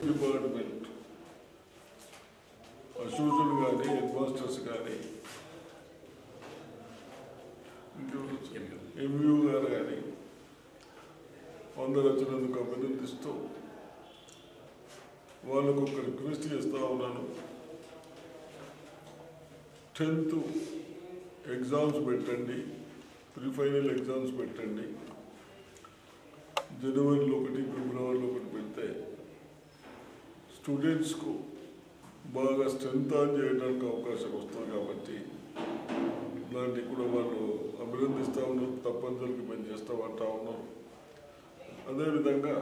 Department association కానీ head masters కానీ Mu గారు కానీ అందరూ వచ్చినందుకు అభినందిస్తూ వాళ్ళకు ఒక రిక్వెస్ట్ చేస్తూ ఉన్నాను. 10th ఎగ్జామ్స్ పెట్టండి, ప్రీఫైనల్ ఎగ్జామ్స్ పెట్టండి. జనవరిలో ఒకటి, ఫిబ్రవరిలో ఒకటి పెడితే స్టూడెంట్స్కు బాగా స్ట్రెంత్ ఆన్ చేయడానికి అవకాశం వస్తుంది. కాబట్టి ఇలాంటివి కూడా వాళ్ళు అభినందిస్తూ ఉన్నారు, తప్పనిసరికి పని చేస్తామంటా ఉన్నారు. అదేవిధంగా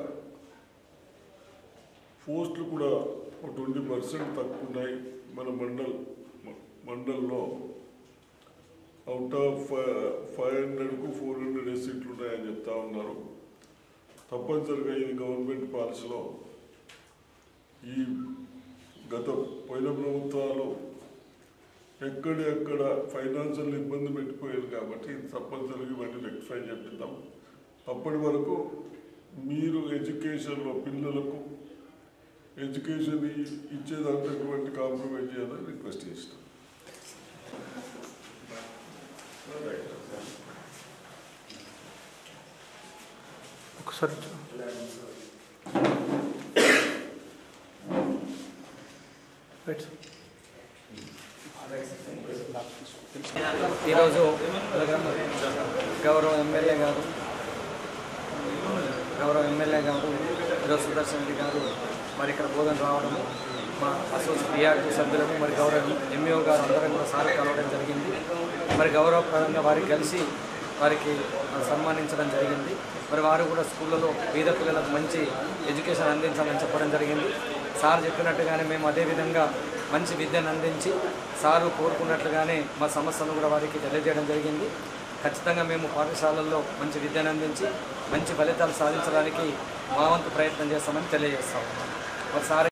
పోస్టులు కూడా 20% తక్కువ ఉన్నాయి. మన మండల్లో అవుట్ ఆఫ్ 500కు 400 సీట్లు ఉన్నాయని చెప్తా ఉన్నారు. తప్పనిసరిగా ఇది గవర్నమెంట్ పాలసీలో ఈ పోయిన ప్రభుత్వాలు ఎక్కడెక్కడ ఫైనాన్షియల్ ఇబ్బంది పెట్టిపోయారు కాబట్టి తప్పనిసరిగా ఇవన్నీ రెక్టిఫై చేపిద్దాం. అప్పటి వరకు మీరు ఎడ్యుకేషన్లో పిల్లలకు ఎడ్యుకేషన్ ఇచ్చేదాంట్లో ఎటువంటి కాంప్రమైజ్ చేయాలని రిక్వెస్ట్ చేస్తాం. ఒకసారి ఈరోజు గౌరవ ఎమ్మెల్యే గారు ఈరోజు సుదర్శన్ రెడ్డి గారు మరి ఇక్కడ బోధన రావడం, మా అసోసియేట్ పిఆర్టీ సభ్యులకు మరి గౌరవ ఎంఈఓ గారు అందరం కూడా సార్ కలవడం జరిగింది. మరి గౌరవప్రదంగా వారికి కలిసి వారికి సన్మానించడం జరిగింది. మరి వారు కూడా స్కూళ్ళలో పేద పిల్లలకు మంచి ఎడ్యుకేషన్ అందించాలని చెప్పడం జరిగింది. సార్ చెప్పినట్టుగానే మేము అదేవిధంగా మంచి విద్యను అందించి సారు కోరుకున్నట్లుగానే మా సమస్యను కూడా వారికి తెలియజేయడం జరిగింది. ఖచ్చితంగా మేము పాఠశాలల్లో మంచి విద్యను అందించి మంచి ఫలితాలు సాధించడానికి మా వంతు ప్రయత్నం చేస్తామని తెలియజేస్తాం. మరి సార్